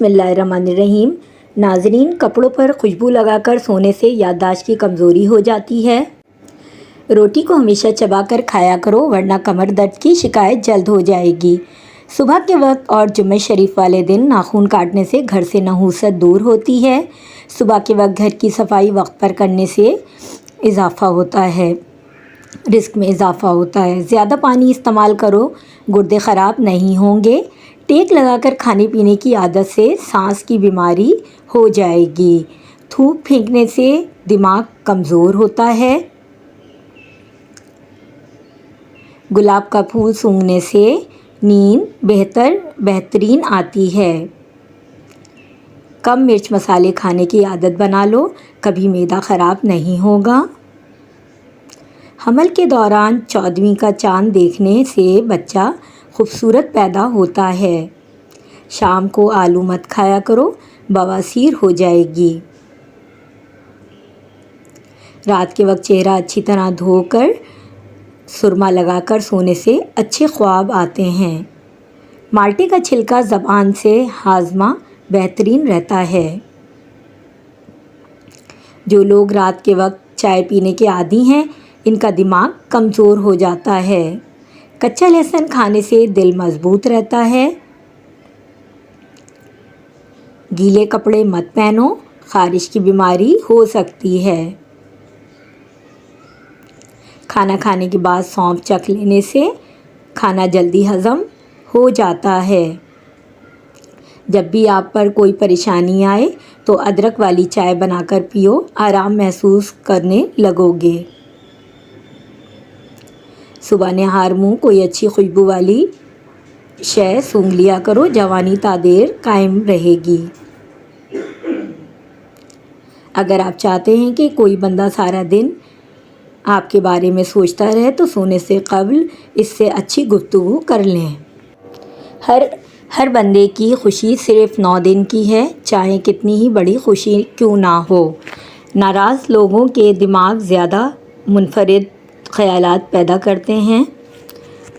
بسم اللہ الرحمن الرحیم۔ ناظرین، کپڑوں پر خوشبو لگا کر سونے سے یادداشت کی کمزوری ہو جاتی ہے۔ روٹی کو ہمیشہ چبا کر کھایا کرو ورنہ کمر درد کی شکایت جلد ہو جائے گی۔ صبح کے وقت اور جمعہ شریف والے دن ناخن کاٹنے سے گھر سے نحوست دور ہوتی ہے۔ صبح کے وقت گھر کی صفائی وقت پر کرنے سے اضافہ ہوتا ہے، رزق میں اضافہ ہوتا ہے۔ زیادہ پانی استعمال کرو، گردے خراب نہیں ہوں گے۔ ٹیک لگا کر کھانے پینے کی عادت سے سانس کی بیماری ہو جائے گی۔ تھوک پھینکنے سے دماغ کمزور ہوتا ہے۔ گلاب کا پھول سونگھنے سے نیند بہترین آتی ہے۔ کم مرچ مسالے کھانے کی عادت بنا لو، کبھی معدہ خراب نہیں ہوگا۔ حمل کے دوران 14ویں کا چاند دیکھنے سے بچہ خوبصورت پیدا ہوتا ہے۔ شام کو آلو مت کھایا کرو، بواسیر ہو جائے گی۔ رات کے وقت چہرہ اچھی طرح دھو کر سرما لگا کر سونے سے اچھے خواب آتے ہیں۔ مالٹے کا چھلکا زبان سے ہاضمہ بہترین رہتا ہے۔ جو لوگ رات کے وقت چائے پینے کے عادی ہیں، ان کا دماغ کمزور ہو جاتا ہے۔ کچا لہسن کھانے سے دل مضبوط رہتا ہے۔ گیلے کپڑے مت پہنو، خارش کی بیماری ہو سکتی ہے۔ کھانا کھانے کے بعد سونف چکھ لینے سے کھانا جلدی ہضم ہو جاتا ہے۔ جب بھی آپ پر کوئی پریشانی آئے تو ادرک والی چائے بنا کر پیو، آرام محسوس کرنے لگو گے۔ صبح نہار منہ کوئی اچھی خوشبو والی شے سونگھ لیا کرو، جوانی تا دیر قائم رہے گی۔ اگر آپ چاہتے ہیں کہ کوئی بندہ سارا دن آپ کے بارے میں سوچتا رہے تو سونے سے قبل اس سے اچھی گفتگو کر لیں۔ ہر بندے کی خوشی صرف 9 دن کی ہے، چاہے کتنی ہی بڑی خوشی کیوں نہ ہو۔ ناراض لوگوں کے دماغ زیادہ منفرد خیالات پیدا کرتے ہیں۔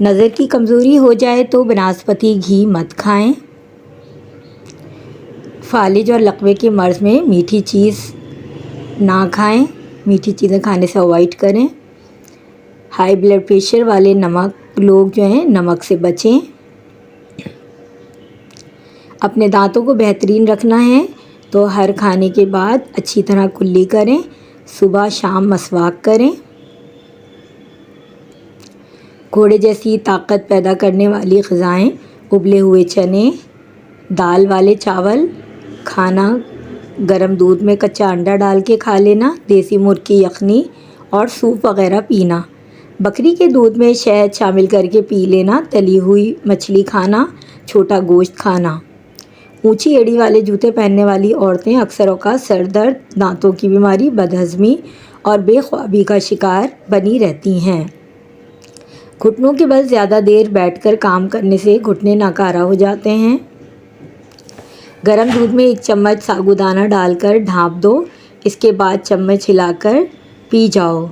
نظر کی کمزوری ہو جائے تو بناسپتی گھی مت کھائیں۔ فالج اور لقوے کے مرض میں میٹھی چیز نہ کھائیں، میٹھی چیزیں کھانے سے اوائڈ کریں۔ ہائی بلڈ پریشر والے لوگ جو ہیں نمک سے بچیں۔ اپنے دانتوں کو بہترین رکھنا ہے تو ہر کھانے کے بعد اچھی طرح کلی کریں، صبح شام مسواک کریں۔ گھوڑے جیسی طاقت پیدا کرنے والی غذائیں، ابلے ہوئے چنے، دال والے چاول کھانا، گرم دودھ میں کچا انڈا ڈال کے کھا لینا، دیسی مرغ کی یخنی اور سوپ وغیرہ پینا، بکری کے دودھ میں شہد شامل کر کے پی لینا، تلی ہوئی مچھلی کھانا، چھوٹا گوشت کھانا۔ اونچی ایڑی والے جوتے پہننے والی عورتیں اکثر اوقات سر درد، دانتوں کی بیماری، بدہضمی اور بے خوابی کا شکار بنی رہتی ہیں۔ گھٹنوں کے بل زیادہ دیر بیٹھ کر کام کرنے سے گھٹنے ناکارہ ہو جاتے ہیں۔ گرم دودھ میں 1 چمچ سابودانہ ڈال کر ڈھانپ دو، اس کے بعد چمچ ہلا کر پی جاؤ،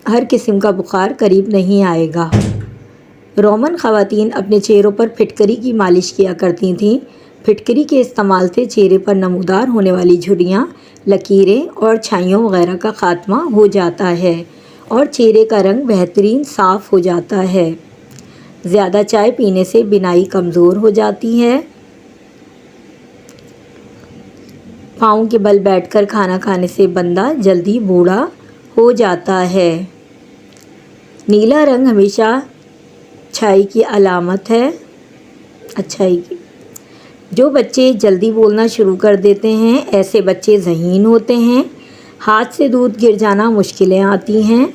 ہر قسم کا بخار قریب نہیں آئے گا۔ رومن خواتین اپنے چہروں پر پھٹکری کی مالش کیا کرتی تھیں۔ پھٹکری کے استعمال سے چہرے پر نمودار ہونے والی جھریاں، لکیریں اور چھائیوں وغیرہ کا خاتمہ ہو جاتا ہے اور چہرے کا رنگ بہترین صاف ہو جاتا ہے۔ زیادہ چائے پینے سے بینائی کمزور ہو جاتی ہے۔ پاؤں کے بل بیٹھ کر کھانا کھانے سے بندہ جلدی بوڑھا ہو جاتا ہے۔ نیلا رنگ ہمیشہ اچھائی کی علامت ہے۔ جو بچے جلدی بولنا شروع کر دیتے ہیں، ایسے بچے ذہین ہوتے ہیں۔ ہاتھ سے دودھ گر جانا مشکلیں آتی ہیں۔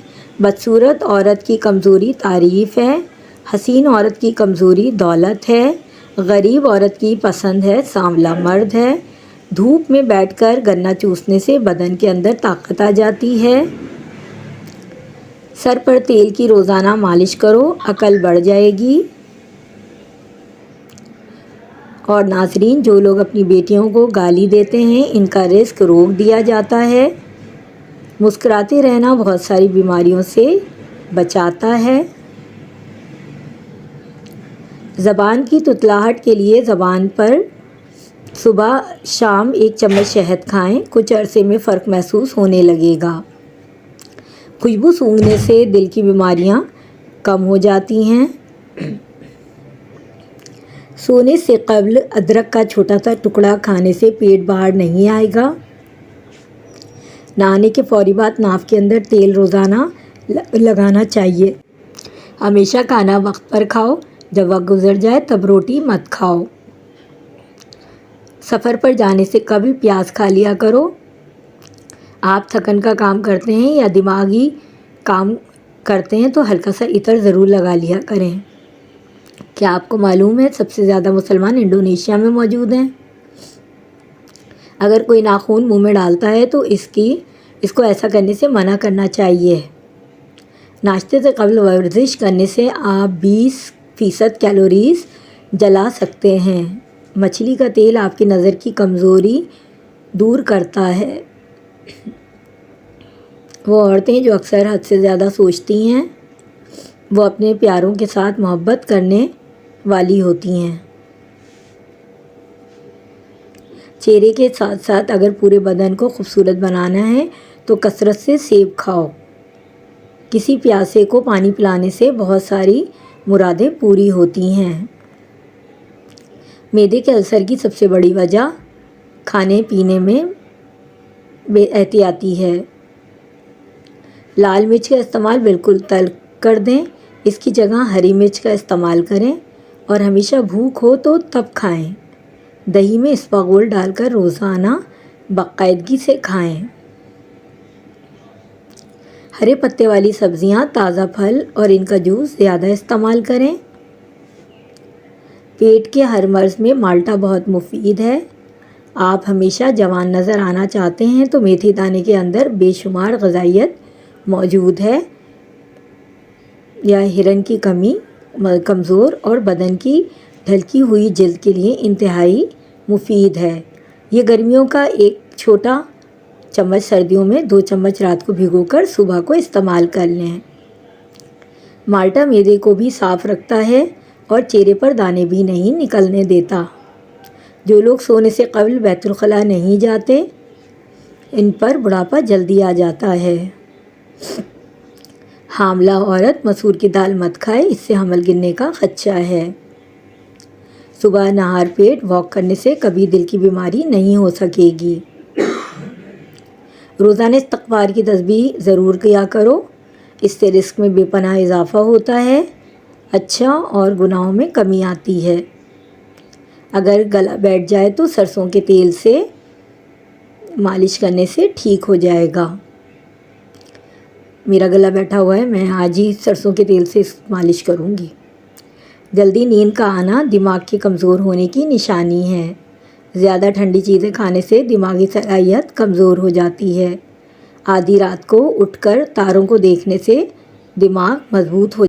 بدصورت عورت کی کمزوری تعریف ہے، حسین عورت کی کمزوری دولت ہے، غریب عورت کی پسند ہے سانولا مرد ہے۔ دھوپ میں بیٹھ کر گنا چوسنے سے بدن کے اندر طاقت آ جاتی ہے۔ سر پر تیل کی روزانہ مالش کرو، عقل بڑھ جائے گی۔ اور ناظرین، جو لوگ اپنی بیٹیوں کو گالی دیتے ہیں، ان کا رزق روک دیا جاتا ہے۔ مسکراتے رہنا بہت ساری بیماریوں سے بچاتا ہے۔ زبان کی تتلاہٹ کے لیے زبان پر صبح شام 1 چمچ شہد کھائیں، کچھ عرصے میں فرق محسوس ہونے لگے گا۔ خوشبو سونگھنے سے دل کی بیماریاں کم ہو جاتی ہیں۔ سونے سے قبل ادرک کا چھوٹا سا ٹکڑا کھانے سے پیٹ باہر نہیں آئے گا۔ نہانے کے فوری بعد ناف کے اندر تیل روزانہ لگانا چاہیے۔ ہمیشہ کھانا وقت پر کھاؤ، جب وقت گزر جائے تب روٹی مت کھاؤ۔ سفر پر جانے سے قبل پیاز کھا لیا کرو۔ آپ تھکن کا کام کرتے ہیں یا دماغی کام کرتے ہیں تو ہلکا سا عطر ضرور لگا لیا کریں۔ کیا آپ کو معلوم ہے سب سے زیادہ مسلمان انڈونیشیا میں موجود ہیں؟ اگر کوئی ناخن منہ میں ڈالتا ہے تو اس کو ایسا کرنے سے منع کرنا چاہیے۔ ناشتے سے قبل ورزش کرنے سے آپ 20% کیلوریز جلا سکتے ہیں۔ مچھلی کا تیل آپ کی نظر کی کمزوری دور کرتا ہے۔ وہ عورتیں جو اکثر حد سے زیادہ سوچتی ہیں وہ اپنے پیاروں کے ساتھ محبت کرنے والی ہوتی ہیں۔ چہرے کے ساتھ ساتھ اگر پورے بدن کو خوبصورت بنانا ہے تو کثرت سے سیب کھاؤ۔ کسی پیاسے کو پانی پلانے سے بہت ساری مرادیں پوری ہوتی ہیں۔ معدے کے السر کی سب سے بڑی وجہ کھانے پینے میں بے احتیاطی ہے۔ لال مرچ کا استعمال بالکل ترک کر دیں، اس کی جگہ ہری مرچ کا استعمال کریں اور ہمیشہ بھوک ہو تو تب کھائیں۔ دہی میں اسپاغول ڈال کر روزانہ باقاعدگی سے کھائیں۔ ہرے پتے والی سبزیاں، تازہ پھل اور ان کا جوس زیادہ استعمال کریں۔ پیٹ کے ہر مرض میں مالٹا بہت مفید ہے۔ آپ ہمیشہ جوان نظر آنا چاہتے ہیں تو میتھی دانے کے اندر بے شمار غذائیت موجود ہے۔ یہ ہرن کی کمی، کمزور اور بدن کی ڈھلکی ہوئی جلد کے لیے انتہائی مفید ہے۔ یہ گرمیوں کا 1 چھوٹا چمچ، سردیوں میں 2 چمچ رات کو بھگو کر صبح کو استعمال کر لیں۔ مالٹا معدے کو بھی صاف رکھتا ہے اور چہرے پر دانے بھی نہیں نکلنے دیتا۔ جو لوگ سونے سے قبل بیت الخلاء نہیں جاتے ان پر بڑھاپا جلدی آ جاتا ہے۔ حاملہ عورت مسور کی دال مت کھائے، اس سے حمل گرنے کا خدشہ ہے۔ صبح نہار پیٹ واک کرنے سے کبھی دل کی بیماری نہیں ہو سکے گی۔ روزانہ استغفار کی تسبیح ضرور کیا کرو، اس سے رزق میں بے پناہ اضافہ ہوتا ہے اچھا اور گناہوں میں کمی آتی ہے۔ اگر گلا بیٹھ جائے تو سرسوں کے تیل سے مالش کرنے سے ٹھیک ہو جائے گا۔ میرا گلا بیٹھا ہوا ہے، میں آج ہی سرسوں کے تیل سے مالش کروں گی۔ جلدی نیند کا آنا دماغ کے کمزور ہونے کی نشانی ہے۔ زیادہ ٹھنڈی چیزیں کھانے سے دماغی صلاحیت کمزور ہو جاتی ہے۔ آدھی رات کو اٹھ کر تاروں کو دیکھنے سے دماغ مضبوط ہو